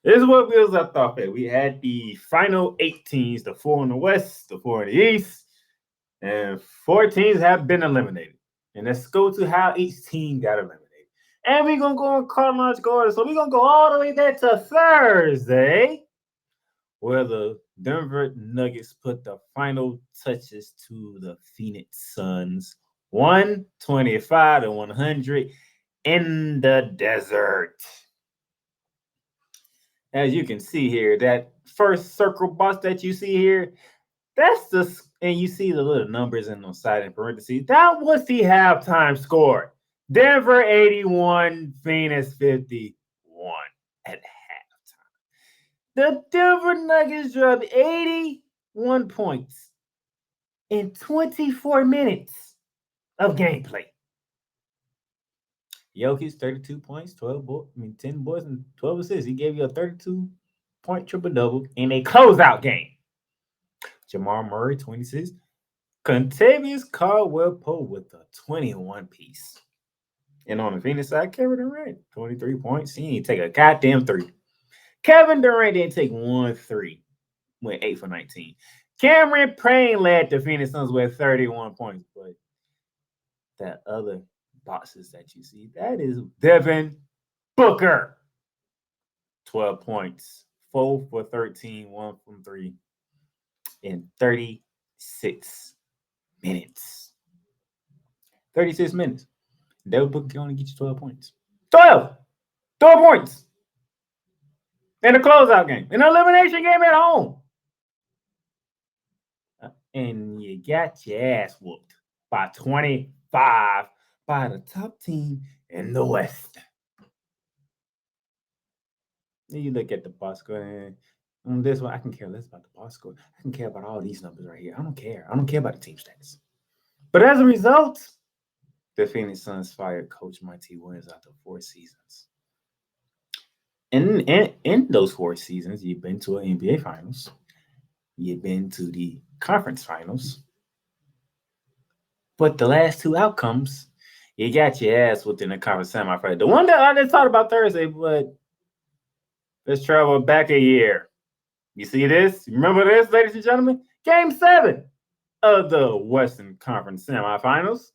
This is what we was left off at. We had the final 8 teams, the 4 in the West, the 4 in the East, and 4 teams have been eliminated. And let's go to how each team got eliminated. And we're going to go in chronological order. So we're going to go all the way there to Thursday, where the Denver Nuggets put the final touches to the Phoenix Suns, 125 to 100 in the desert. As you can see here, that first circle box that you see here, that's the, and you see the little numbers in the side in parentheses. That was the halftime score. Denver 81, Phoenix 51 at halftime. The Denver Nuggets dropped 81 points in 24 minutes of gameplay. Jokic 32 points, 10 boys and 12 assists. He gave you a 32-point triple-double in a closeout game. Jamal Murray 26. Contavious Caldwell-Pope with a 21-piece. And on the Phoenix side, Kevin Durant 23 points. He didn't take a goddamn three. Kevin Durant didn't take 1 3. Went 8 for 19. Cameron Payne led the Phoenix Suns with 31 points. But that other boxes that you see, that is Devin Booker. 12 points. 4 for 13, 1 from 3 in 36 minutes. 36 minutes. Devin Booker can only get you 12 points. 12 points. In a closeout game. In an elimination game at home. And you got your ass whooped by 25 by the top team in the West. Then you look at the box score, and on this one, I can care less about the box score. I can care about all these numbers right here. I don't care. I don't care about the team stats. But as a result, the Phoenix Suns fired Coach Monty Williams after 4 seasons. In those 4 seasons, you've been to an NBA Finals. You've been to the conference finals. But the last 2 outcomes, you got your ass within the conference semifinal. The one that I just talked about Thursday, but let's travel back a year. You see this? Remember this, ladies and gentlemen? Game 7 of the Western Conference semifinals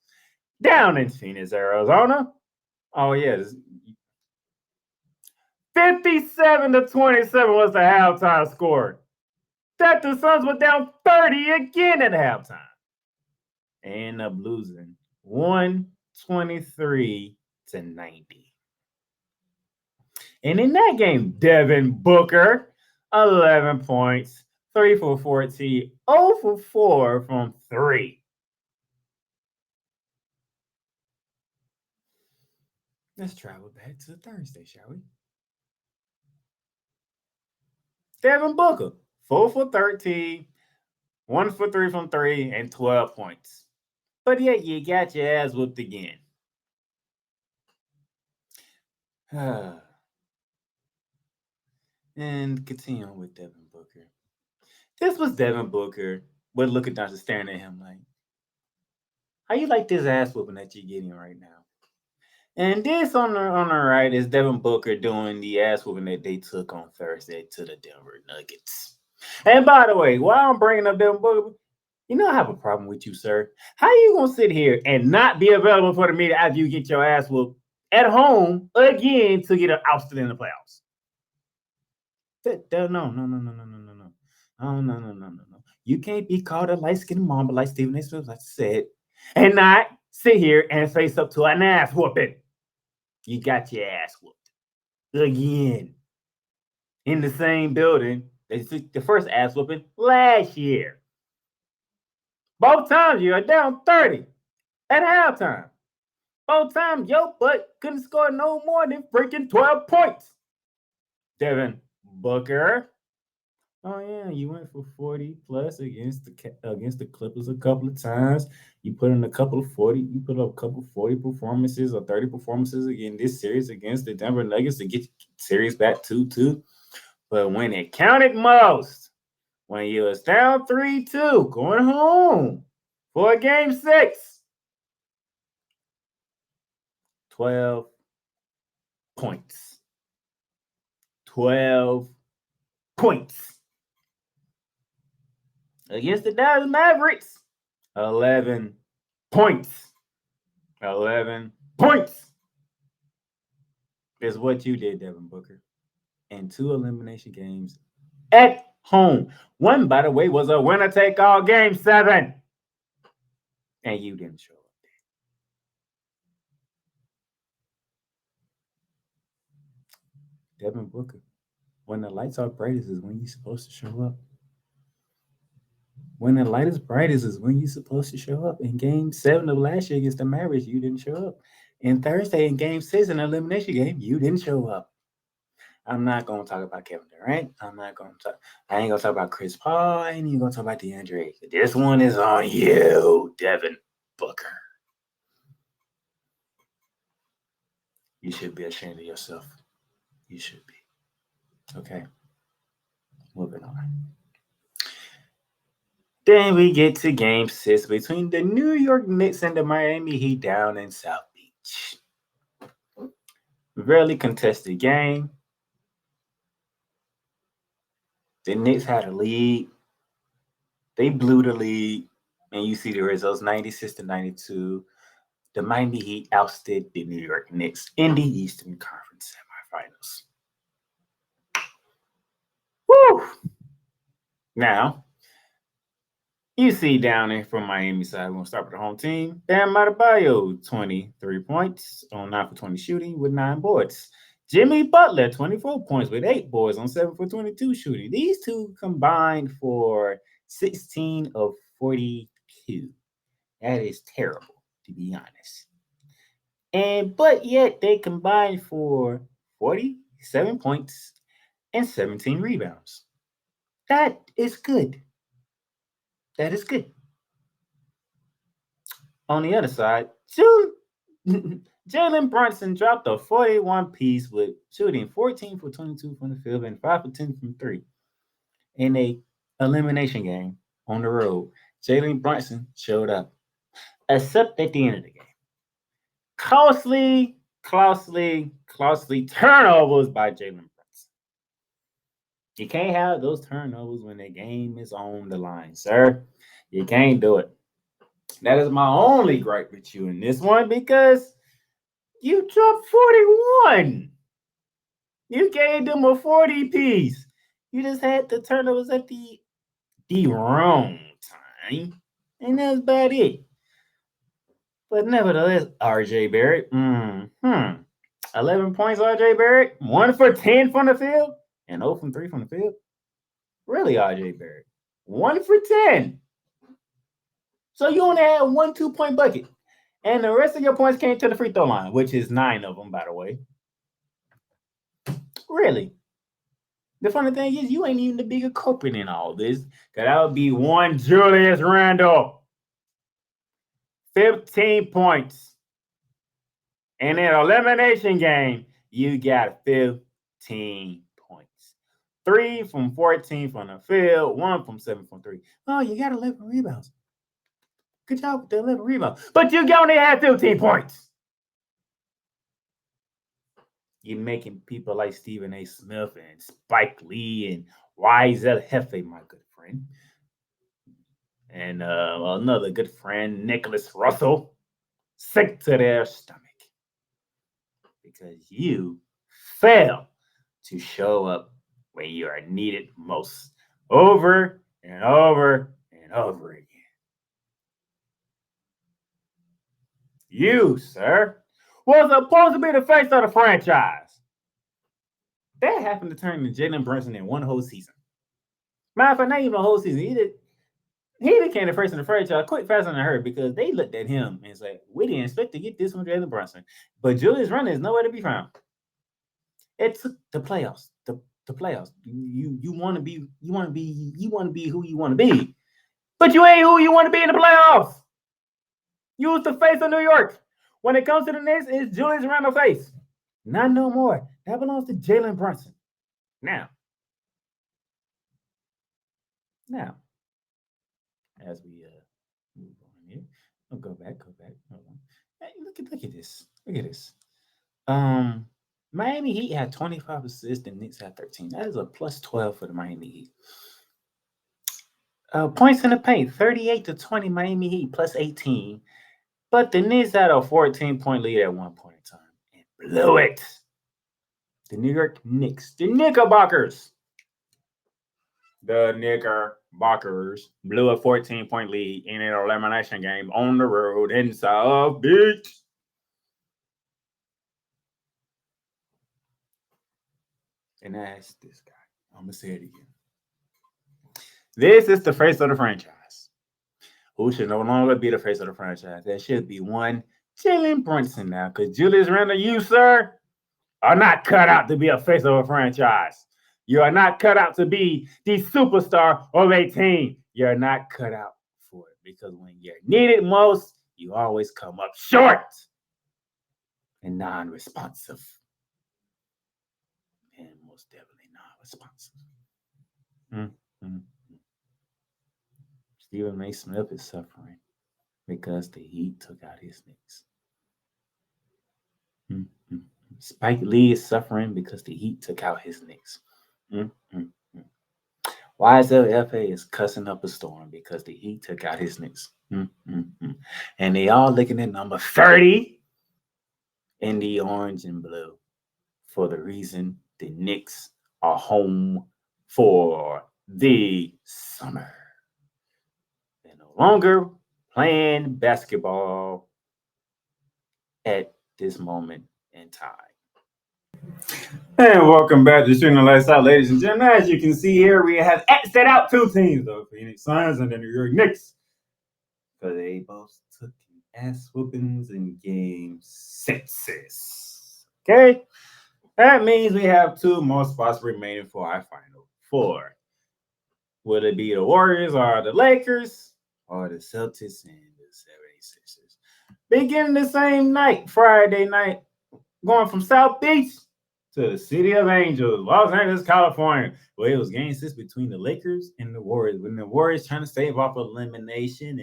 down in Phoenix, Arizona. Oh, yes. 57 to 27 was the halftime score. That the Suns were down 30 again at halftime. And up losing 123 to 90. And in that game, Devin Booker, 11 points, 3 for 14, 0 for 4 from 3. Let's travel back to Thursday, shall we? Devin Booker, 4 for 13, 1 for 3 from 3, and 12 points. But yet you got your ass whooped again. And continuing with Devin Booker. This was Devin Booker, but looking down and staring at him like, how you like this ass whooping that you're getting right now? And this on the right is Devin Booker doing the ass whooping that they took on Thursday to the Denver Nuggets. And by the way, while I'm bringing up Devin Booker, you know I have a problem with you, sir. How you gonna sit here and not be available for the media after you get your ass whooped at home again to get ousted in the playoffs? No. Oh, no. You can't be called a light-skinned mamba like Stephen A. Smith said and not sit here and face up to an ass whooping. You got your ass whooped again in the same building that took the first ass whooping last year. Both times you are down 30 at halftime. Both times your butt couldn't score no more than freaking 12 points. Devin Booker. Oh yeah, you went for 40 plus against the Clippers a couple of times. You put in a couple of 40. You put up a couple of 40 performances or 30 performances in this series against the Denver Nuggets to get the series back 2-2. But when it counted most, when you was down 3-2, going home for game 6, 12 points. 12 points. Against the Dallas Mavericks, 11 points. 11 points is what you did, Devin Booker, in 2 elimination games at home. One, by the way, was a winner take all game 7. And you didn't show up. Devin Booker, when the lights are brightest is when you're supposed to show up. When the light is brightest is when you're supposed to show up. In game 7 of last year against the Mavericks, you didn't show up. And Thursday in game 6 in the elimination game, you didn't show up. I'm not gonna talk about Kevin Durant. I ain't gonna talk about Chris Paul. I ain't even gonna talk about DeAndre. This one is on you, Devin Booker. You should be ashamed of yourself. You should be. Okay. Moving on. Then we get to game 6 between the New York Knicks and the Miami Heat down in South Beach. Really contested game. The Knicks had a lead. They blew the lead. And you see the results 96-92. The Miami Heat ousted the New York Knicks in the Eastern Conference semifinals. Woo! Now, you see down there from Miami side, we're going to start with the home team. Bam Adebayo, 23 points on 9 for 20 shooting with 9 boards. Jimmy Butler, 24 points with 8 boards on 7 for 22 shooting. These two combined for 16 of 42. That is terrible, to be honest. But yet they combined for 47 points and 17 rebounds. That is good. That is good. On the other side, Jalen Brunson dropped a 41 piece with shooting 14 for 22 from the field and 5 for 10 from 3 in a elimination game on the road. Jalen Brunson showed up, except at the end of the game. Costly turnovers by Jalen Brunson. You can't have those turnovers when the game is on the line, sir. You can't do it. That is my only gripe with you in this one because you dropped 41. You gave them a 40 piece. You just had the turnovers at the wrong time. And that's about it. But nevertheless, RJ Barrett, 11 points, RJ Barrett, 1 for 10 from the field, and 0 from 3 from the field. Really, RJ Barrett, 1 for 10. So you only had 1 2-point bucket. And the rest of your points came to the free throw line, which is 9 of them, by the way. Really. The funny thing is, you ain't even the bigger culprit in all this. Because that would be one Julius Randle. 15 points. In an elimination game, you got 15 points. 3 from 14 from the field, 1 from 7 from 3. Oh, you got 11 rebounds. Good job with the 11 rebounds. But you only had 15 points. You're making people like Stephen A. Smith and Spike Lee and YZ Hefe, my good friend. And another good friend, Nicholas Russell, sick to their stomach. Because you fail to show up when you are needed most. Over and over and over again. You, sir, was supposed to be the face of the franchise. That happened to turn to Jalen Brunson in one whole season. Matter of fact, not even a whole season. He became the face of the franchise quick, faster than I heard because they looked at him and said, we didn't expect to get this from Jalen Brunson. But Julius Randle is nowhere to be found. It took the playoffs. The playoffs. You want to be who you want to be. But you ain't who you want to be in the playoffs. You was the face of New York. When it comes to the Knicks, it's Julius Randle's face. Not no more. That belongs to Jalen Brunson. Now, as we move on here, I'll go back. Hold on. Hey, look at this. Look at this. Miami Heat had 25 assists, and Knicks had 13. That is a plus 12 for the Miami Heat. Points in the paint, 38-20 Miami Heat, plus 18. But the Knicks had a 14-point lead at one point in time and blew it. The New York Knicks, the Knickerbockers. The Knickerbockers blew a 14-point lead in an elimination game on the road in South Beach. And that's this guy. I'm going to say it again. This is the face of the franchise. Who should no longer be the face of the franchise? There should be one Jalen Brunson now, because Julius Randle, you, sir, are not cut out to be a face of a franchise. You are not cut out to be the superstar of a team. You're not cut out for it, because when you're needed most, you always come up short and non-responsive. And most definitely non-responsive. Mm-hmm. Stephen A. Smith is suffering because the Heat took out his Knicks. Mm-hmm. Spike Lee is suffering because the Heat took out his Knicks. Mm-hmm. YSLFA is cussing up a storm because the Heat took out his Knicks. Mm-hmm. And they all looking at number 30 in the orange and blue for the reason the Knicks are home for the summer. They're no longer playing basketball at this moment in time. And welcome back to Shooting the Lights Out, ladies and gentlemen. As you can see here, we have X'd out two teams, the Phoenix Suns and the New York Knicks. Because they both took ass whoopings in game 6. Okay? That means we have two more spots remaining for our final four. Will it be the Warriors or the Lakers or the Celtics and the 76ers? Beginning the same night, Friday night, going from South Beach to the City of Angels, Los Angeles, California, where it was game 6 between the Lakers and the Warriors. When the Warriors trying to stave off elimination,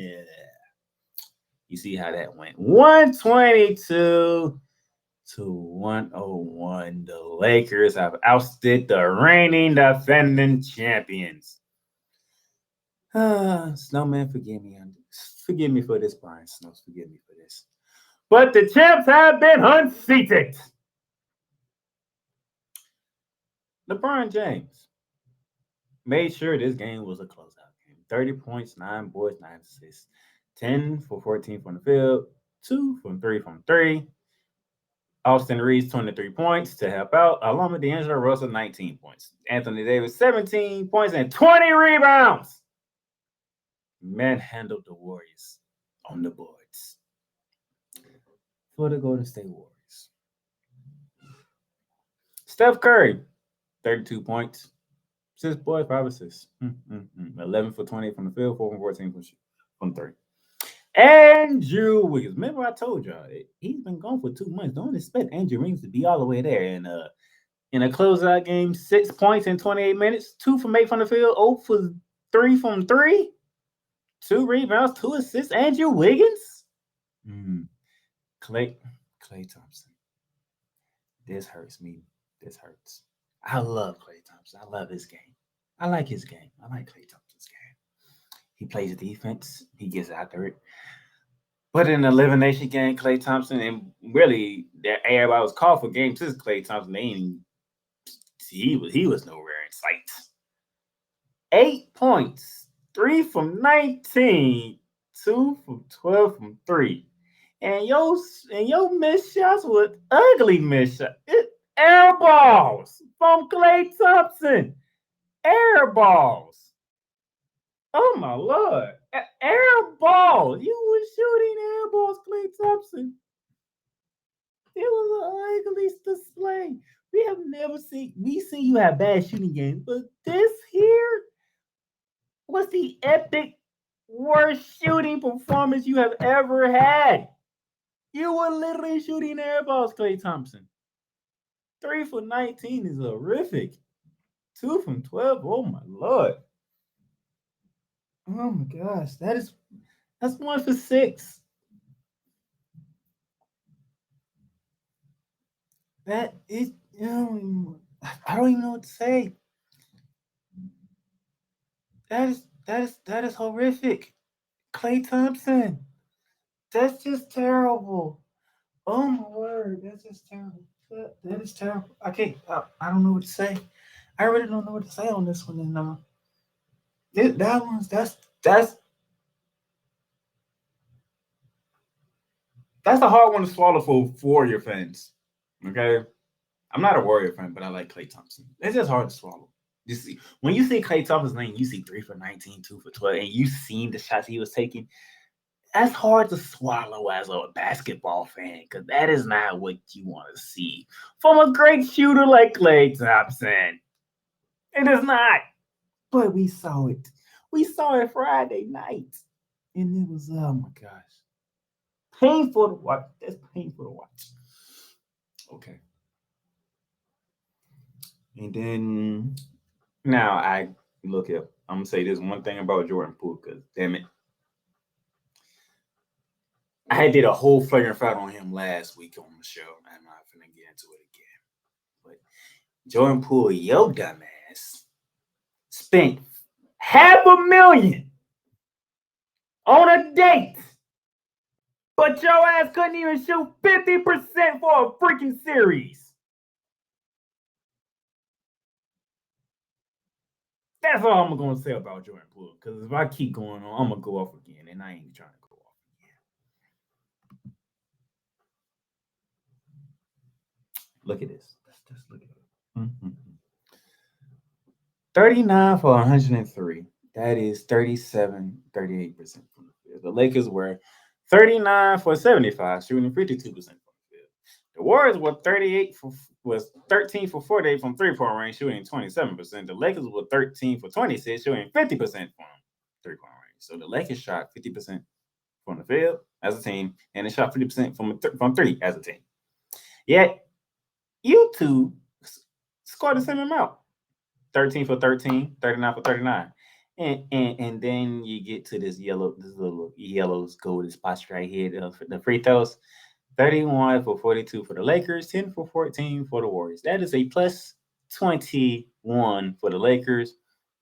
you see how that went. 122 to 101. The Lakers have ousted the reigning defending champions. Snowman, forgive me. Forgive me for this, Brian Snows. Forgive me for this. But the champs have been unseated. LeBron James made sure this game was a closeout game. 30 points, 9 boards, 9 assists. 10 for 14 from the field, 2 from 3 from 3. Austin Reeves, 23 points to help out, along with D'Angelo Russell, 19 points. Anthony Davis, 17 points and 20 rebounds. Manhandled the Warriors on the boards for the Golden State Warriors. Steph Curry, 32 points, 6 boards, 5 assists. 11 for 28 from the field, 4 from 14 from 3. Andrew Wiggins. Remember I told y'all, he's been gone for 2 months. Don't expect Andrew Wiggins to be all the way there. And in a closeout game, 6 points in 28 minutes, 2 from 8 from the field, 0 for 3 from 3, 2 rebounds, 2 assists. Andrew Wiggins? Klay Thompson. This hurts me. This hurts. I love Klay Thompson. I love his game. I like his game. I like Klay Thompson's game. He plays defense. He gets after it. But in the elimination game, Klay Thompson, and really, everybody was called for game 6. Klay Thompson, he was nowhere in sight. 8 points, 3 from 19, 2 from 12 from 3. And your missed shots were ugly missed shots. Air balls from Klay Thompson. Air balls. Oh my Lord. Air balls. You were shooting air balls, Klay Thompson. It was an ugly display. We see you have bad shooting games, but this here was the epic worst shooting performance you have ever had. You were literally shooting air balls, Klay Thompson. 3 for 19 is horrific. 2 from 12, oh my Lord. Oh my gosh, that's 1 for 6. That is, you know, I don't even know what to say. That is horrific. Clay Thompson. That's just terrible. Oh my word, that's just terrible. That is terrible. I can't. I don't know what to say. I really don't know what to say on this one. And that one's that's a hard one to swallow for Warrior fans. Okay, I'm not a Warrior fan, but I like Clay Thompson. It's just hard to swallow. You see, when you see Clay Thompson's name, you see 3 for 19, 2 for 12, and you seen the shots he was taking. That's hard to swallow as a basketball fan because that is not what you want to see from a great shooter like Clay Thompson. It is not. But we saw it. We saw it Friday night. And it was, oh my gosh, painful to watch. That's painful to watch. Okay. And then now I look at, I'm going to say this one thing about Jordan Poole because, damn it, I did a whole flagrant foul on him last week on the show. I'm not going to get into it again. But Jordan Poole, yo dumbass, spent $500,000 on a date, but your ass couldn't even shoot 50% for a freaking series. That's all I'm gonna say about Jordan Poole. Because if I keep going on, I'm gonna go off again, and I ain't trying to go off again. Look at this. Let's just look at it. Mm-hmm. 39 for 103. That is 37, 38% from the field. The Lakers were 39 for 75, shooting 52% from the field. The Warriors were 38 for was 13 for 48 from 3-point range, shooting 27%. The Lakers were 13 for 26, shooting 50% from 3-point range. So the Lakers shot 50% from the field as a team, and they shot 50% from three as a team. Yet you two scored the same amount. 13 for 13, 39 for 39. And then you get to this little yellow golden spots right here, the free throws. 31 for 42 for the Lakers, 10 for 14 for the Warriors. That is a plus 21 for the Lakers.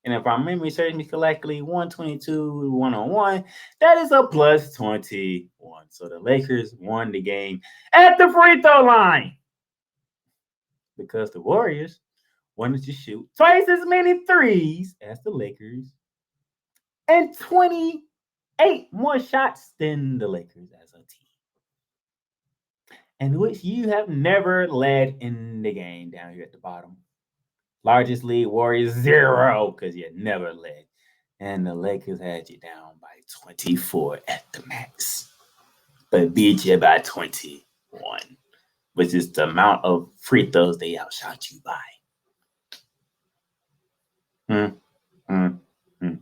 And if our memory serves me correctly, 122 1-on-1, that is a plus 21. So the Lakers won the game at the free throw line because the Warriors wanted to shoot twice as many threes as the Lakers and 28 more shots than the Lakers as a team, in which you have never led in the game down here at the bottom. Largest lead, Warriors 0, because you never led. And the Lakers had you down by 24 at the max, but beat you by 21, which is the amount of free throws they outshot you by. Mm, mm, mm.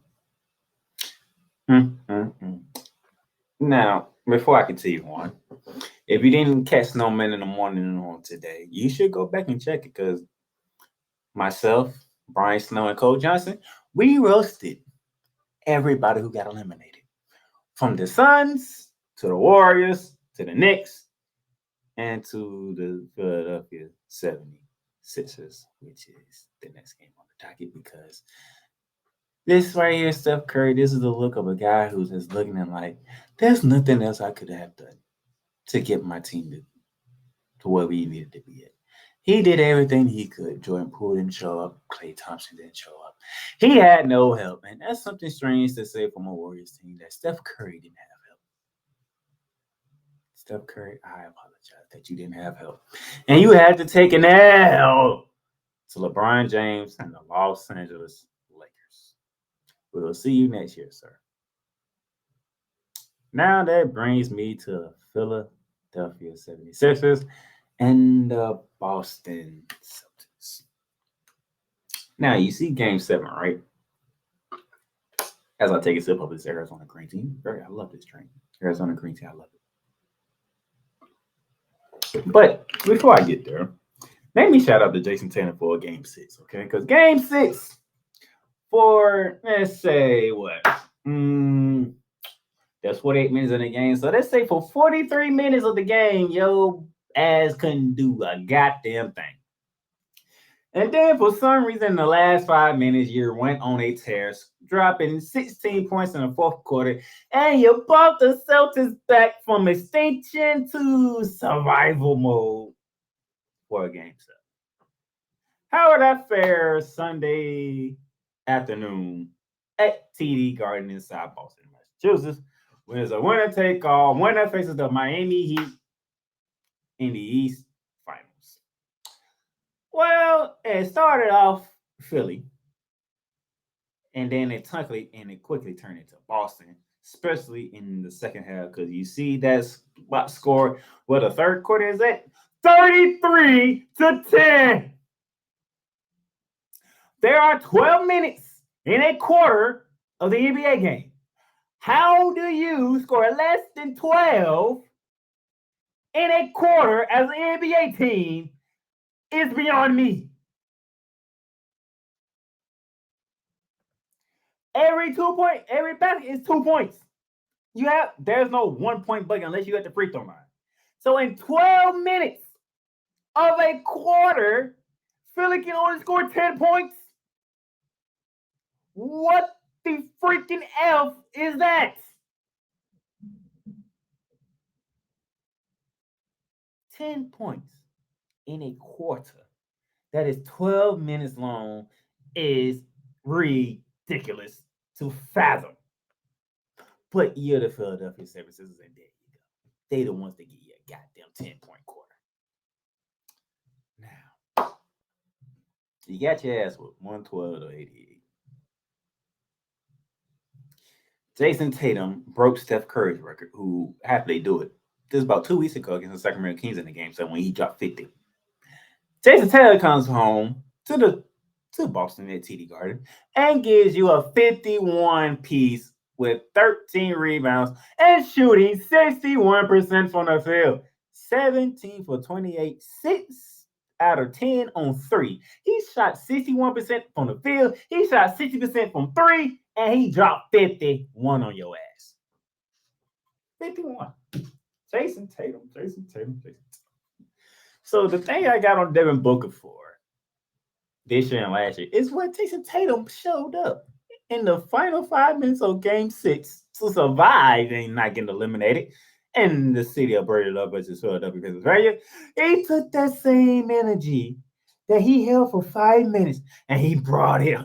Now, before I continue on, if you didn't catch No Man in the Morning on today, you should go back and check it because myself, Brian Snow, and Cole Johnson, we roasted everybody who got eliminated. From the Suns to the Warriors to the Knicks and to the Philadelphia 76ers, which is the next game on the docket because this right here, Steph Curry, this is the look of a guy who's just looking at like, there's nothing else I could have done to get my team to where we needed to be at. He did everything he could. Jordan Poole didn't show up. Klay Thompson didn't show up. He had no help. And that's something strange to say from a Warriors team that Steph Curry didn't have help. Steph Curry, I apologize that you didn't have help. And you had to take an L to LeBron James and the Los Angeles Lakers. We'll see you next year, sir. Now that brings me to the Philadelphia 76ers and the Boston Celtics. Now, you see game 7, right? As I take a sip of this Arizona green tea. I love this drink. Arizona green tea, I love it. But before I get there, let me shout out to Jason Tatum for game 6, okay? Because game 6 for, let's say, what? That's 48 minutes of the game. So let's say for 43 minutes of the game, yo, As couldn't do a goddamn thing. And then for some reason, in the last 5 minutes, you went on a tear, dropping 16 points in the fourth quarter, and you brought the Celtics back from extinction to survival mode for a game set. How would that fare Sunday afternoon at TD Garden inside Boston, Massachusetts? When it's a winner take all, winner faces the Miami Heat in the East Finals. Well, it started off Philly, and then it quickly turned into Boston, especially in the second half, because you see that score. Well, the third quarter is at 33-10. There are 12 minutes in a quarter of the NBA game. How do you score less than 12 in a quarter as an NBA team is beyond me. Every basket is 2 points. There's no 1 point bucket unless you at the free throw line. So in 12 minutes of a quarter, Philly can only score 10 points. What the freaking F is that? 10 points in a quarter that is 12 minutes long is ridiculous to fathom. But you're the Philadelphia 76ers, and there you go. They the ones that give you a goddamn 10-point quarter. Now, you got your ass with 112 to 88. Jason Tatum broke Steph Curry's record, who happily do it. This is about 2 weeks ago against the Sacramento Kings in the game 7 when he dropped 50. Jason Tatum comes home to Boston at TD Garden and gives you a 51 piece with 13 rebounds and shooting 61% from the field. 17 for 28, 6 out of 10 on 3. He shot 61% from the field. He shot 60% from 3, and he dropped 51 on your ass. 51. Jason Tatum. So the thing I got on Devin Booker for this year and last year is when Jason Tatum showed up in the final 5 minutes of Game 6 to survive and not getting eliminated in the city of Birdie Love versus Philadelphia, Pennsylvania. He took that same energy that he held for 5 minutes and he brought it.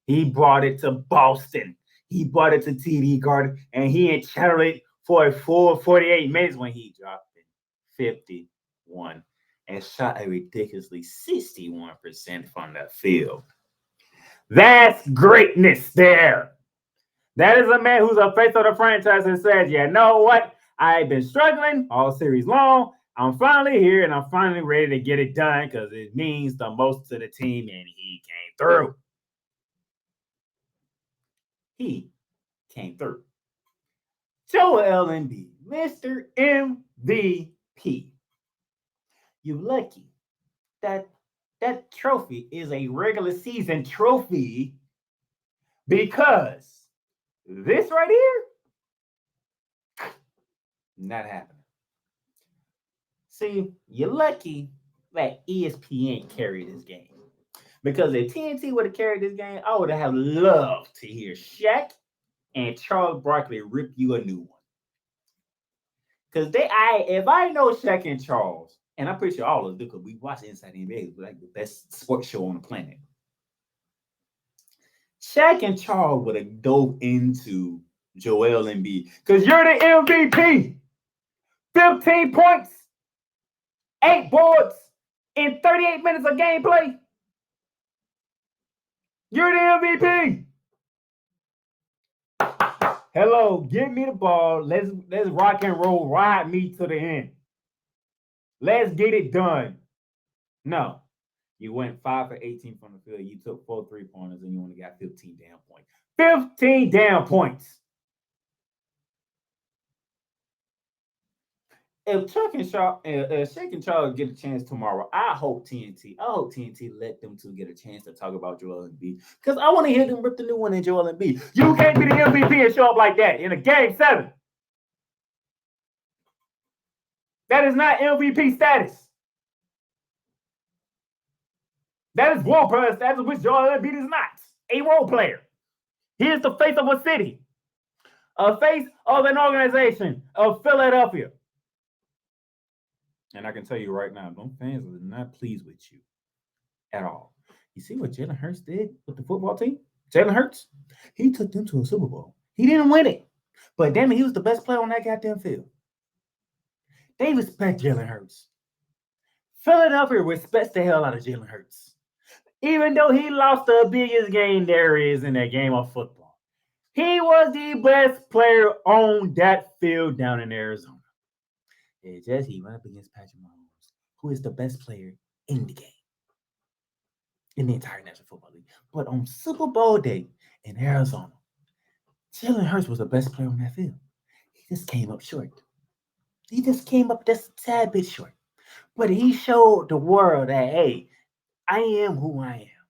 He brought it to Boston. He brought it to TD Garden, and he enchanted it for a full 48 minutes when he dropped it 51 and shot a ridiculously 61% from the field. That's greatness there. That is a man who's a face of the franchise and says, you know what? I've been struggling all series long. I'm finally here, and I'm finally ready to get it done because it means the most to the team, and he came through. He came through. Joel Embiid, Mr. MVP. You lucky that trophy is a regular season trophy because this right here, not happening. See, you're lucky that ESPN carried this game. Because if TNT would have carried this game, I would have loved to hear Shaq and Charles Barkley rip you a new one. Because if I know Shaq and Charles, and I'm pretty sure all of us do because we watch Inside the NBA, it's like the best sports show on the planet. Shaq and Charles would have dove into Joel Embiid because you're the MVP. 15 points, 8 boards in 38 minutes of gameplay. You're the MVP. Hello, give me the ball. Let's rock and roll. Ride me to the end. Let's get it done. No, you went 5 for 18 from the field. You took 4 3-pointers, and you only got 15 damn points. 15 damn points. If Shaq and Charles get a chance tomorrow, I hope TNT let them two get a chance to talk about Joel Embiid. Because I want to hear them rip the new one in Joel Embiid. You can't be the MVP and show up like that in a game 7. That is not MVP status. That is role player status, which Joel Embiid is not a role player. He is the face of a city, a face of an organization of Philadelphia. And I can tell you right now, those fans are not pleased with you at all. You see what Jalen Hurts did with the football team? Jalen Hurts, he took them to a Super Bowl. He didn't win it, but damn it, he was the best player on that goddamn field. They respect Jalen Hurts. Philadelphia respects the hell out of Jalen Hurts. Even though he lost the biggest game there is in that game of football, he was the best player on that field down in Arizona. It's just he went up against Patrick Mahomes, who is the best player in the game, in the entire National Football League. But on Super Bowl day in Arizona, Jalen Hurts was the best player on that field. He just came up short. He just came up just a tad bit short. But he showed the world that, hey, I am who I am.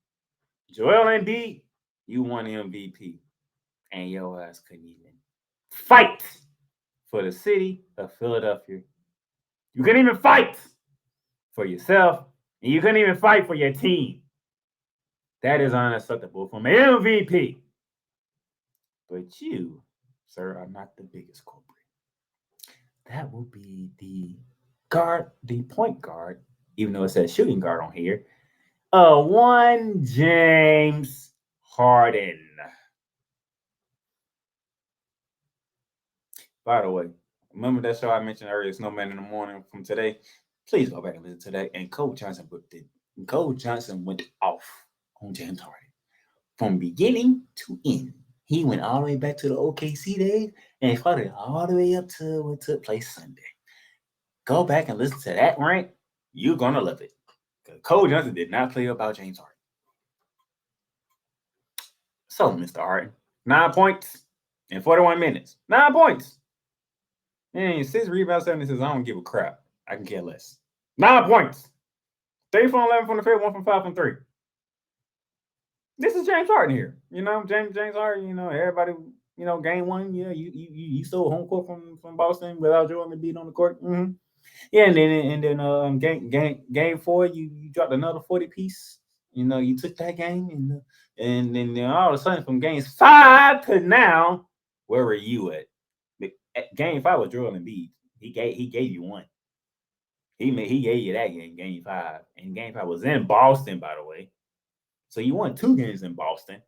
Joel Embiid, you won MVP. And your ass couldn't even fight for the city of Philadelphia. You couldn't even fight for yourself. And you couldn't even fight for your team. That is unacceptable from an MVP. But you, sir, are not the biggest culprit. That will be the point guard, even though it says shooting guard on here. One James Harden. By the way, remember that show I mentioned earlier, Snowman in the Morning from today? Please go back and listen to that. And Coach Johnson went off on James Harden from beginning to end. He went all the way back to the OKC days and followed all the way up to what took place Sunday. Go back and listen to that rant. You're going to love it. Because Coach Johnson did not play about James Harden. So, Mr. Harden, 9 points in 41 minutes. 9 points. And 6 rebounds, 7 assists. I don't give a crap. I can care less. 9 points. 3 from 11 from the field, 1 from 5 from 3. This is James Harden here. You know, James Harden, everybody, game 1, yeah, you stole home court from Boston without Joel Embiid on the court. Mm-hmm. Yeah, and then game 4, you dropped another 40 piece. You took that game, and then all of a sudden from games 5 to now, where were you at? Game 5 was Joel Embiid. He gave you one. He gave you that game 5, and game 5 was in Boston, by the way. So you won 2 games in Boston,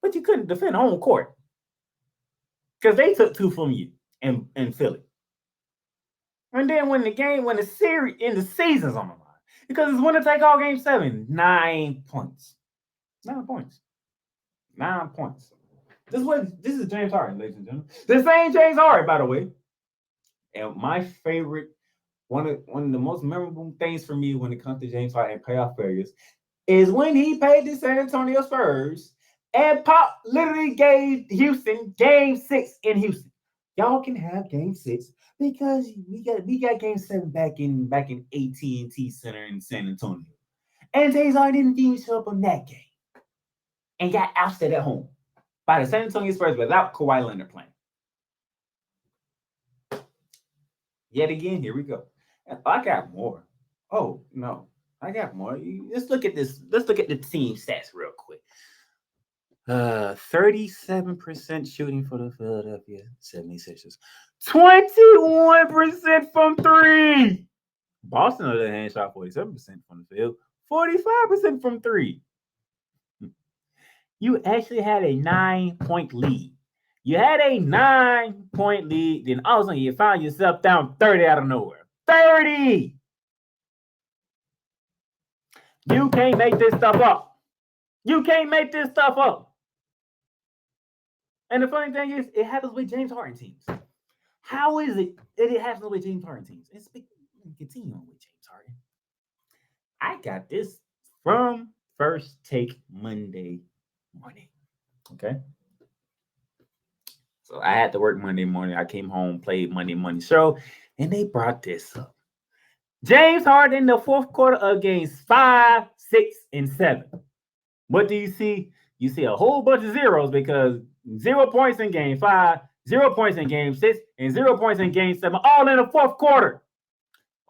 but you couldn't defend home court because they took 2 from you in Philly. And then when the season's on the line, because it's winner take all game 7, 9 points. 9 points. 9 points. This is James Harden, ladies and gentlemen. The same James Harden, by the way. And my favorite, one of the most memorable things for me when it comes to James Harden and playoff failures is when he played the San Antonio Spurs and Pop literally gave Houston game 6 in Houston. Y'all can have game 6 because we got game 7 back in AT&T Center in San Antonio. And James Harden didn't even show up on that game and got ousted at home by the San Antonio Spurs without Kawhi Leonard playing. Yet again, here we go. I got more. Oh, no. I got more. Let's look at this. Let's look at the team stats real quick. 37% shooting for the Philadelphia 76ers. 21% from 3. Boston, on the other hand, shot 47% from the field. 45% from 3. You actually had a 9-point lead. You had a 9-point lead, then all of a sudden you found yourself down 30 out of nowhere. 30! You can't make this stuff up. You can't make this stuff up. And the funny thing is, it happens with James Harden teams. How is it that it happens with James Harden teams? Let's continue on with James Harden. I got this from First Take Monday morning. Okay? So I had to work Monday morning. I came home, played Monday morning show, and they brought this up. James Harden in the fourth quarter of games 5, 6, and 7. What do you see? You see a whole bunch of zeros because 0 points in game 5, 0 points in game 6, and 0 points in game 7, all in the fourth quarter.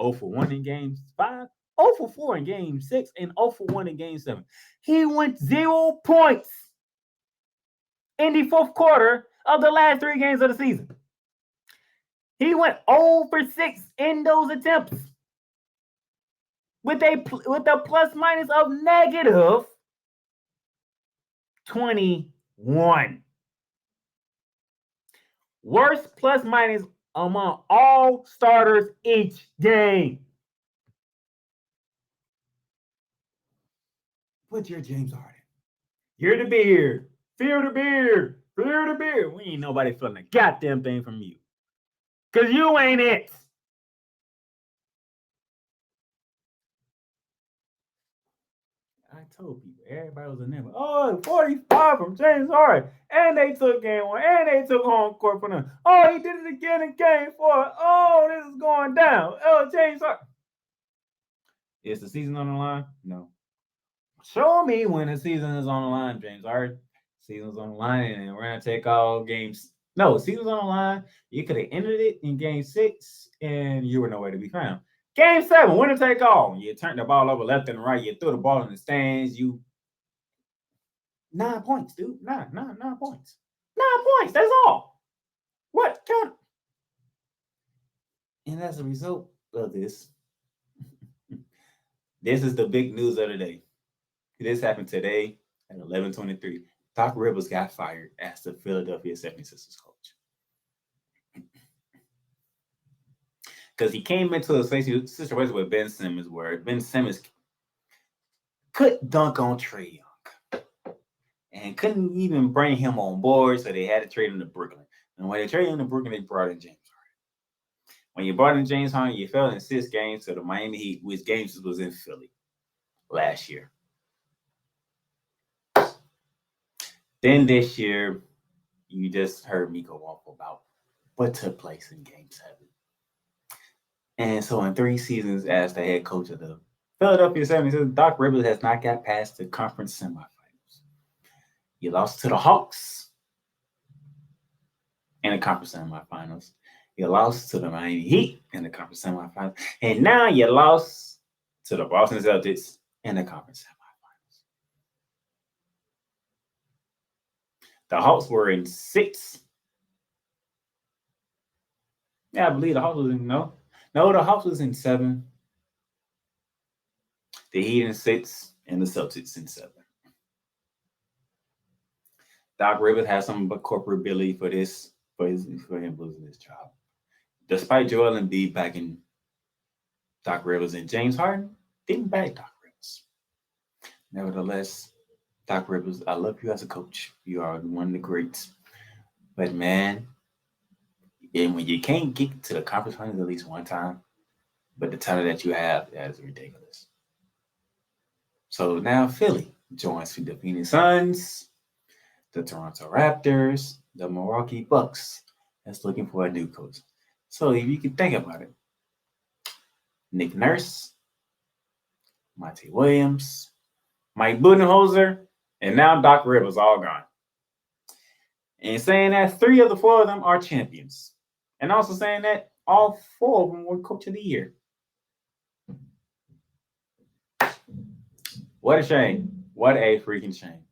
0 for 1 in game 5, 0 for 4 in game 6, and 0 for 1 in game 7. He went 0 points in the fourth quarter of the last 3 games of the season. He went 0 for 6 in those attempts with a plus minus of negative 21. Worst plus minus among all starters each game. But you're James Harden. You're the beard. Fear the beard. Fear the beard. We ain't nobody feeling a goddamn thing from you. Because you ain't it. I told people, everybody was a number. Oh, 45 from James Harden. And they took game 1. And they took home court for them. Oh, he did it again in game 4. Oh, this is going down. Oh, James Harden. Is the season on the line? No. Show me when the season is on the line, James Harden. Season's on the line, and we're going to take all games. No, season's on the line. You could have ended it in game 6, and you were nowhere to be found. Game 7, winner take all. You turned the ball over left and right. You threw the ball in the stands. 9 points, dude. 9 points. 9 points. That's all. What? Count. And as a result of this, this is the big news of the day. This happened today at 11:23. Doc Rivers got fired as the Philadelphia 76ers coach. Because he came into a situation with Ben Simmons where Ben Simmons could dunk on Trae Young and couldn't even bring him on board, so they had to trade him to Brooklyn. And when they traded him to Brooklyn, they brought in James Harden. When you brought in James Harden, you fell in 6 games to the Miami Heat, which games was in Philly last year. Then this year, you just heard me go off about what took place in game 7. And so in 3 seasons as the head coach of the Philadelphia 76ers, Doc Rivers has not got past the conference semifinals. You lost to the Hawks in the conference semifinals. You lost to the Miami Heat in the conference semifinals. And now you lost to the Boston Celtics in the conference semifinals. The Hawks were in 6. Yeah, I believe the Hawks was in the Hawks was in 7. The Heat in 6 and the Celtics in 7. Doc Rivers has some corporate ability for him losing his job. Despite Joel Embiid backing Doc Rivers and James Harden didn't back Doc Rivers. Nevertheless, Doc Rivers, I love you as a coach. You are one of the greats. But man, and when you can't get to the conference finals at least one time, but the talent that you have, that is ridiculous. So now Philly joins the Phoenix Suns, the Toronto Raptors, the Milwaukee Bucks that's looking for a new coach. So if you can think about it, Nick Nurse, Monty Williams, Mike Budenholzer, and now Doc Rivers all gone. And saying that 3 of the 4 of them are champions. And also saying that all 4 of them were coach of the year. What a shame. What a freaking shame.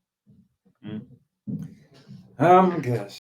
Oh my gosh.